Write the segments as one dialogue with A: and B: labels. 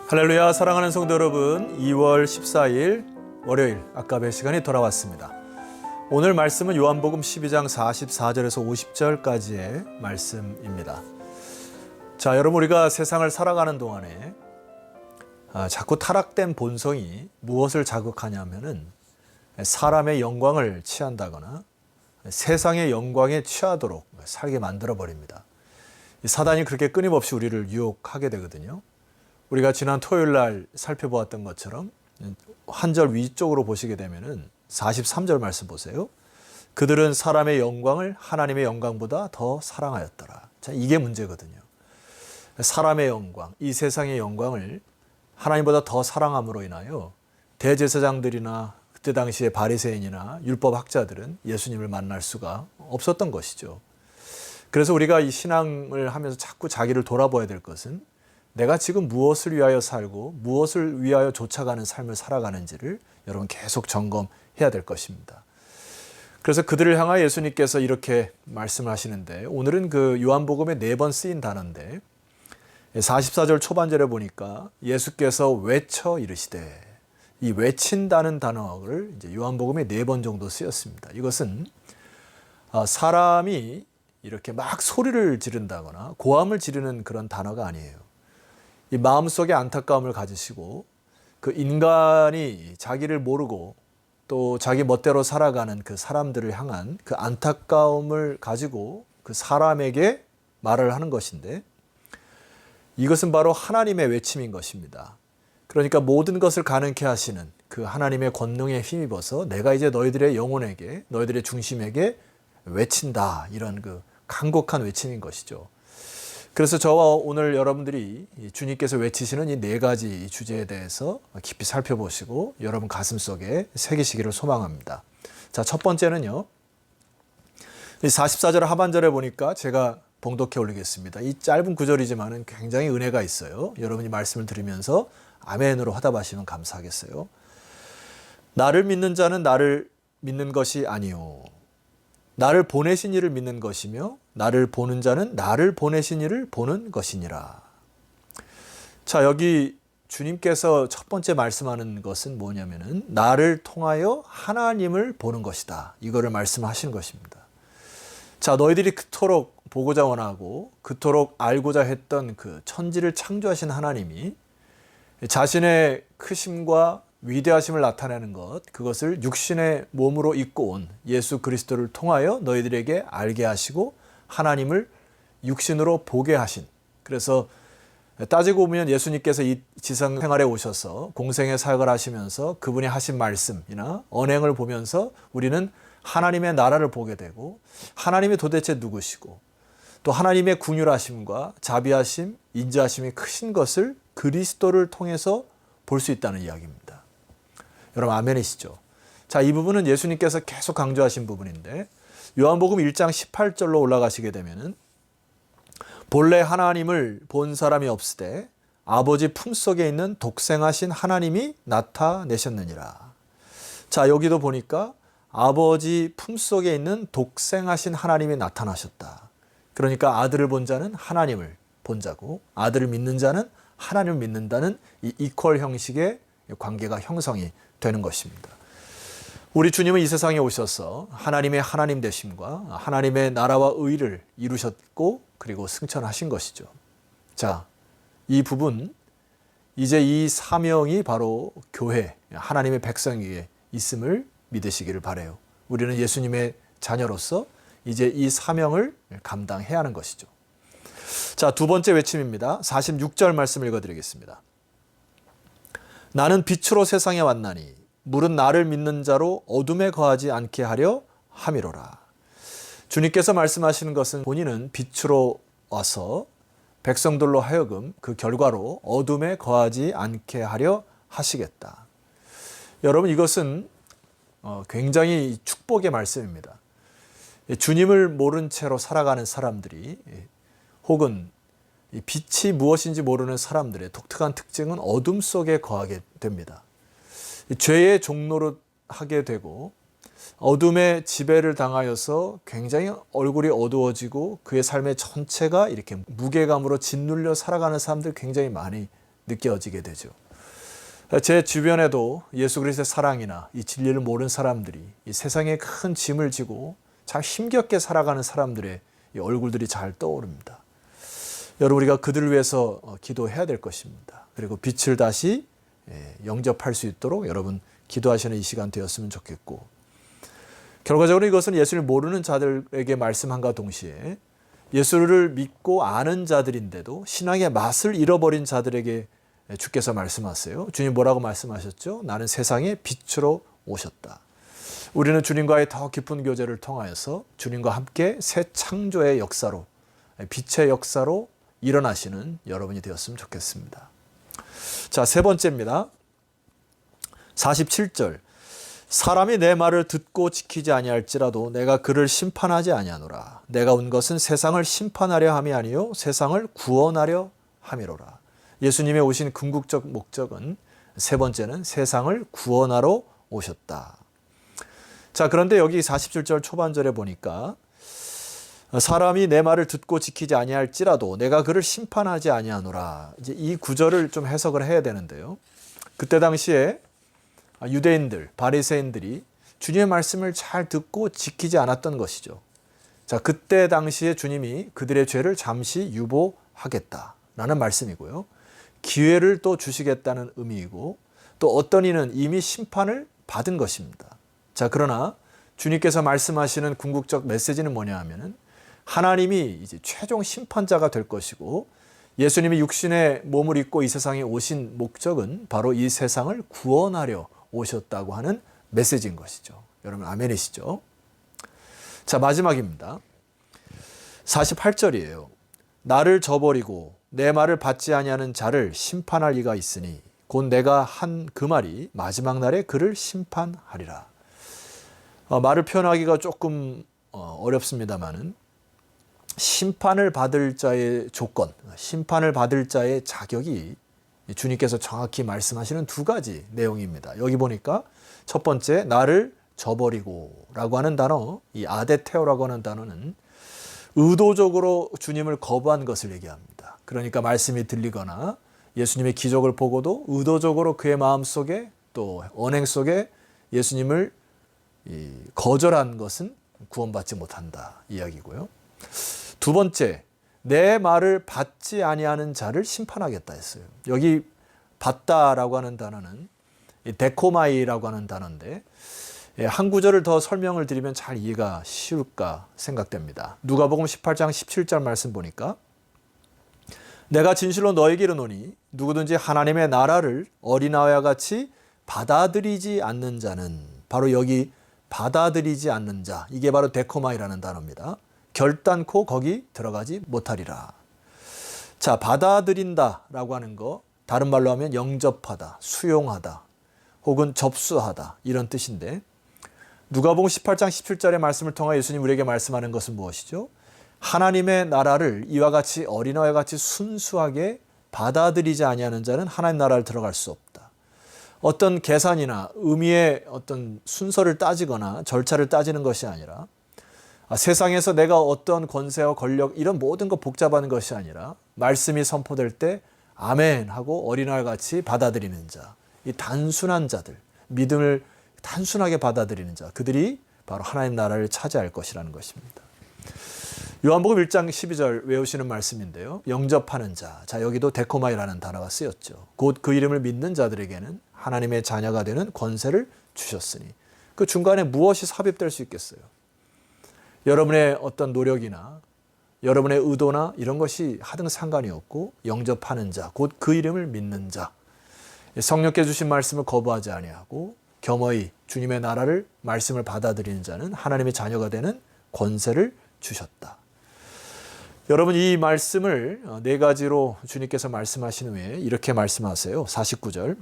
A: 할렐루야. 사랑하는 성도 여러분, 2월 14일 월요일 아까의 시간이 돌아왔습니다. 오늘 말씀은 요한복음 12장 44절에서 50절까지의 말씀입니다. 자, 여러분, 우리가 세상을 살아가는 동안에 자꾸 타락된 본성이 무엇을 자극하냐면은 사람의 영광을 취한다거나 세상의 영광에 취하도록 살게 만들어 버립니다. 사단이 그렇게 끊임없이 우리를 유혹하게 되거든요. 우리가 지난 토요일 날 살펴보았던 것처럼 한 절 위쪽으로 보시게 되면은 43절 말씀 보세요. 그들은 사람의 영광을 하나님의 영광보다 더 사랑하였더라. 자, 이게 문제거든요. 사람의 영광, 이 세상의 영광을 하나님보다 더 사랑함으로 인하여 대제사장들이나 그때 당시의 바리새인이나 율법학자들은 예수님을 만날 수가 없었던 것이죠. 그래서 우리가 이 신앙을 하면서 자꾸 자기를 돌아봐야 될 것은 내가 지금 무엇을 위하여 살고 무엇을 위하여 쫓아가는 삶을 살아가는지를 여러분 계속 점검해야 될 것입니다. 그래서 그들을 향하여 예수님께서 이렇게 말씀하시는데, 오늘은 그 요한복음에 4번 쓰인 단어인데 44절 초반절에 보니까 예수께서 외쳐 이르시되, 이 외친다는 단어를 이제 요한복음에 4번 정도 쓰였습니다. 이것은 사람이 이렇게 막 소리를 지른다거나 고함을 지르는 그런 단어가 아니에요. 이 마음속에 안타까움을 가지시고 그 인간이 자기를 모르고 또 자기 멋대로 살아가는 그 사람들을 향한 그 안타까움을 가지고 그 사람에게 말을 하는 것인데, 이것은 바로 하나님의 외침인 것입니다. 그러니까 모든 것을 가능케 하시는 그 하나님의 권능에 힘입어서 내가 이제 너희들의 영혼에게, 너희들의 중심에게 외친다, 이런 그 간곡한 외침인 것이죠. 그래서 저와 오늘 여러분들이 주님께서 외치시는 이 4가지 주제에 대해서 깊이 살펴보시고 여러분 가슴속에 새기시기를 소망합니다. 자, 첫 번째는요, 44절 하반절에 보니까 제가 봉독해 올리겠습니다. 이 짧은 구절이지만 굉장히 은혜가 있어요. 여러분이 말씀을 들으면서 아멘으로 화답하시면 감사하겠어요. 나를 믿는 자는 나를 믿는 것이 아니요, 나를 보내신 이를 믿는 것이며 나를 보는 자는 나를 보내신 이를 보는 것이니라. 자, 여기 주님께서 첫 번째 말씀하는 것은 뭐냐면은 나를 통하여 하나님을 보는 것이다, 이거를 말씀하시는 것입니다. 자, 너희들이 그토록 보고자 원하고 그토록 알고자 했던 그 천지를 창조하신 하나님이 자신의 크심과 위대하심을 나타내는 것, 그것을 육신의 몸으로 입고 온 예수 그리스도를 통하여 너희들에게 알게 하시고 하나님을 육신으로 보게 하신, 그래서 따지고 보면 예수님께서 이 지상 생활에 오셔서 공생의 사역을 하시면서 그분이 하신 말씀이나 언행을 보면서 우리는 하나님의 나라를 보게 되고 하나님이 도대체 누구시고 또 하나님의 긍휼하심과 자비하심, 인자하심이 크신 것을 그리스도를 통해서 볼 수 있다는 이야기입니다. 여러분 아멘이시죠? 자, 이 부분은 예수님께서 계속 강조하신 부분인데 요한복음 1장 18절로 올라가시게 되면은 본래 하나님을 본 사람이 없으되 아버지 품속에 있는 독생하신 하나님이 나타내셨느니라. 자, 여기도 보니까 아버지 품속에 있는 독생하신 하나님이 나타나셨다. 그러니까 아들을 본 자는 하나님을 본 자고 아들을 믿는 자는 하나님을 믿는다는 이 이퀄 형식의 관계가 형성이 되는 것입니다. 우리 주님은 이 세상에 오셔서 하나님의 하나님 되심과 하나님의 나라와 의를 이루셨고 그리고 승천하신 것이죠. 자, 이 부분, 이제 이 사명이 바로 교회, 하나님의 백성 위에 있음을 믿으시기를 바라요. 우리는 예수님의 자녀로서 이제 이 사명을 감당해야 하는 것이죠. 자, 두 번째 외침입니다. 46절 말씀 읽어드리겠습니다. 나는 빛으로 세상에 왔나니 물은 나를 믿는 자로 어둠에 거하지 않게 하려 함이로라. 주님께서 말씀하시는 것은 본인은 빛으로 와서 백성들로 하여금 그 결과로 어둠에 거하지 않게 하려 하시겠다. 여러분, 이것은 굉장히 축복의 말씀입니다. 주님을 모른 채로 살아가는 사람들이, 혹은 빛이 무엇인지 모르는 사람들의 독특한 특징은 어둠 속에 거하게 됩니다. 죄의 종로로 하게 되고 어둠의 지배를 당하여서 굉장히 얼굴이 어두워지고 그의 삶의 전체가 이렇게 무게감으로 짓눌려 살아가는 사람들 굉장히 많이 느껴지게 되죠. 제 주변에도 예수 그리스도의 사랑이나 이 진리를 모르는 사람들이 이 세상에 큰 짐을 지고 참 힘겹게 살아가는 사람들의 이 얼굴들이 잘 떠오릅니다. 여러분, 우리가 그들을 위해서 기도해야 될 것입니다. 그리고 빛을 다시 영접할 수 있도록 여러분 기도하시는 이 시간 되었으면 좋겠고, 결과적으로 이것은 예수를 모르는 자들에게 말씀함과 동시에 예수를 믿고 아는 자들인데도 신앙의 맛을 잃어버린 자들에게 주께서 말씀하세요. 주님 뭐라고 말씀하셨죠? 나는 세상의 빛으로 오셨다. 우리는 주님과의 더 깊은 교제를 통하여서 주님과 함께 새 창조의 역사로, 빛의 역사로 일어나시는 여러분이 되었으면 좋겠습니다. 자, 세 번째입니다. 47절. 사람이 내 말을 듣고 지키지 아니할지라도 내가 그를 심판하지 아니하노라. 내가 온 것은 세상을 심판하려 함이 아니요 세상을 구원하려 함이로라. 예수님의 오신 궁극적 목적은, 세 번째는 세상을 구원하러 오셨다. 자, 그런데 여기 47절 초반절에 보니까 사람이 내 말을 듣고 지키지 아니할지라도 내가 그를 심판하지 아니하노라. 이제 이 구절을 좀 해석을 해야 되는데요. 그때 당시에 유대인들, 바리새인들이 주님의 말씀을 잘 듣고 지키지 않았던 것이죠. 자, 그때 당시에 주님이 그들의 죄를 잠시 유보하겠다라는 말씀이고요. 기회를 또 주시겠다는 의미이고, 또 어떤 이는 이미 심판을 받은 것입니다. 자, 그러나 주님께서 말씀하시는 궁극적 메시지는 뭐냐 하면은 하나님이 이제 최종 심판자가 될 것이고, 예수님이 육신의 몸을 입고 이 세상에 오신 목적은 바로 이 세상을 구원하려 오셨다고 하는 메시지인 것이죠. 여러분 아멘이시죠? 자, 마지막입니다. 48절이에요. 나를 저버리고 내 말을 받지 아니하는 자를 심판할 이가 있으니 곧 내가 한 그 말이 마지막 날에 그를 심판하리라. 말을 표현하기가 조금 어렵습니다만은 심판을 받을 자의 조건, 심판을 받을 자의 자격이 주님께서 정확히 말씀하시는 두 가지 내용입니다. 여기 보니까 첫 번째, 나를 저버리고 라고 하는 단어, 이 아데테오라고 하는 단어는 의도적으로 주님을 거부한 것을 얘기합니다. 그러니까 말씀이 들리거나 예수님의 기적을 보고도 의도적으로 그의 마음속에 또 언행 속에 예수님을 거절한 것은 구원받지 못한다 이야기고요. 두 번째, 내 말을 받지 아니하는 자를 심판하겠다 했어요. 여기 받다라고 하는 단어는 데코마이라고 하는 단어인데, 한 구절을 더 설명을 드리면 잘 이해가 쉬울까 생각됩니다. 누가복음 18장 17절 말씀 보니까 내가 진실로 너에게 이르노니 누구든지 하나님의 나라를 어린아이와 같이 받아들이지 않는 자는, 바로 여기 받아들이지 않는 자, 이게 바로 데코마이라는 단어입니다. 결단코 거기 들어가지 못하리라. 자, 받아들인다라고 하는 거 다른 말로 하면 영접하다, 수용하다, 혹은 접수하다 이런 뜻인데, 누가복음 18장 17절의 말씀을 통해 예수님 우리에게 말씀하는 것은 무엇이죠? 하나님의 나라를 이와 같이 어린아이와 같이 순수하게 받아들이지 아니하는 자는 하나님 나라를 들어갈 수 없다. 어떤 계산이나 의미의 어떤 순서를 따지거나 절차를 따지는 것이 아니라, 세상에서 내가 어떤 권세와 권력 이런 모든 거 복잡한 것이 아니라 말씀이 선포될 때 아멘 하고 어린아이 같이 받아들이는 자, 이 단순한 자들, 믿음을 단순하게 받아들이는 자, 그들이 바로 하나님 나라를 차지할 것이라는 것입니다. 요한복음 1장 12절 외우시는 말씀인데요. 영접하는 자, 자 여기도 데코마이라는 단어가 쓰였죠. 곧 그 이름을 믿는 자들에게는 하나님의 자녀가 되는 권세를 주셨으니, 그 중간에 무엇이 삽입될 수 있겠어요? 여러분의 어떤 노력이나 여러분의 의도나 이런 것이 하등 상관이 없고, 영접하는 자, 곧 그 이름을 믿는 자, 성령께 주신 말씀을 거부하지 아니하고 겸허히 주님의 나라를 말씀을 받아들이는 자는 하나님의 자녀가 되는 권세를 주셨다. 여러분, 이 말씀을 네 가지로 주님께서 말씀하신 후에 이렇게 말씀하세요. 49절.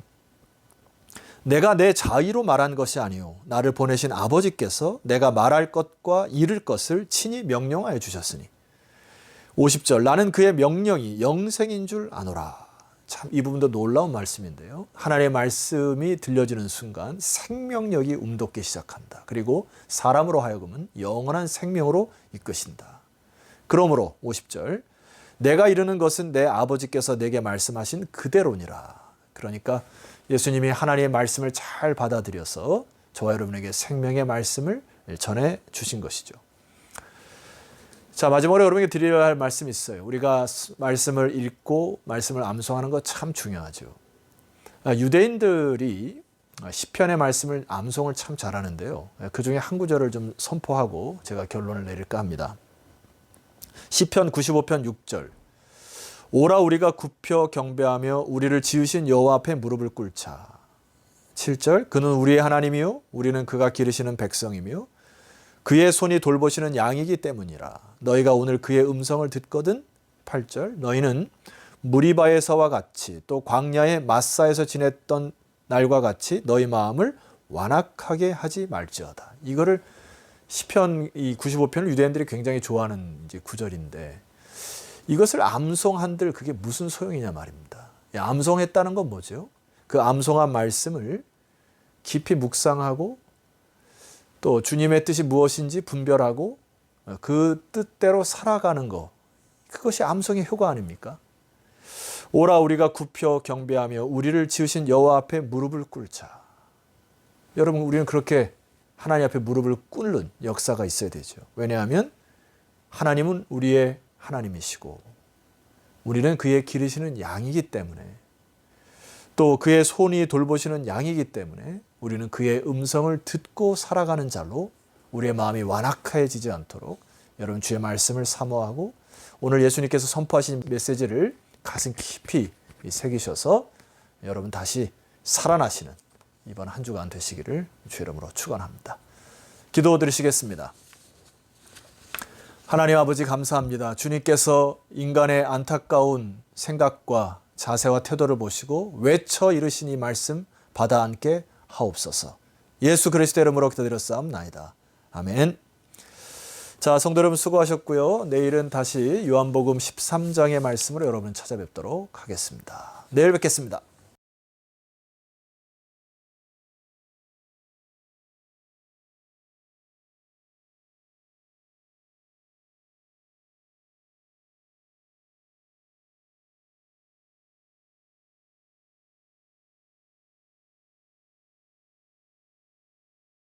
A: 내가 내 자의로 말한 것이 아니요 나를 보내신 아버지께서 내가 말할 것과 이를 것을 친히 명령하여 주셨으니. 50절. 나는 그의 명령이 영생인 줄 아노라. 참 이 부분도 놀라운 말씀인데요. 하나님의 말씀이 들려지는 순간 생명력이 움돋기 시작한다. 그리고 사람으로 하여금은 영원한 생명으로 이끄신다. 그러므로 50절. 내가 이르는 것은 내 아버지께서 내게 말씀하신 그대로니라. 그러니까 예수님이 하나님의 말씀을 잘 받아들여서 저와 여러분에게 생명의 말씀을 전해 주신 것이죠. 자, 마지막으로 여러분에게 드려야 할 말씀이 있어요. 우리가 말씀을 읽고 말씀을 암송하는 것 참 중요하죠. 유대인들이 시편의 말씀을 암송을 참 잘하는데요. 그 중에 한 구절을 좀 선포하고 제가 결론을 내릴까 합니다. 시편 95편 6절. 오라 우리가 굽혀 경배하며 우리를 지으신 여호와 앞에 무릎을 꿇자. 7절. 그는 우리의 하나님이요 우리는 그가 기르시는 백성이며 그의 손이 돌보시는 양이기 때문이라. 너희가 오늘 그의 음성을 듣거든. 8절. 너희는 무리바에서와 같이 또 광야의 마사에서 지냈던 날과 같이 너희 마음을 완악하게 하지 말지어다. 이거를 시편 95편을 유대인들이 굉장히 좋아하는 이제 구절인데 이것을 암송한들 그게 무슨 소용이냐 말입니다. 암송했다는 건 뭐죠? 그 암송한 말씀을 깊이 묵상하고 또 주님의 뜻이 무엇인지 분별하고 그 뜻대로 살아가는 것. 그것이 암송의 효과 아닙니까? 오라 우리가 굽혀 경배하며 우리를 지으신 여호와 앞에 무릎을 꿇자. 여러분 우리는 그렇게 하나님 앞에 무릎을 꿇는 역사가 있어야 되죠. 왜냐하면 하나님은 우리의 하나님이시고 우리는 그의 기르시는 양이기 때문에 또 그의 손이 돌보시는 양이기 때문에 우리는 그의 음성을 듣고 살아가는 자로 우리의 마음이 완악해지지 않도록 여러분 주의 말씀을 사모하고 오늘 예수님께서 선포하신 메시지를 가슴 깊이 새기셔서 여러분 다시 살아나시는 이번 한 주간 되시기를 주의 이름으로 축원합니다. 기도 드리시겠습니다. 하나님 아버지 감사합니다. 주님께서 인간의 안타까운 생각과 자세와 태도를 보시고 외쳐 이르신 이 말씀 받아 안게 하옵소서. 예수 그리스도 이름으로 기도드렸사옵나이다. 아멘. 자, 성도 여러분 수고하셨고요. 내일은 다시 요한복음 13장의 말씀으로 여러분 찾아뵙도록 하겠습니다. 내일 뵙겠습니다.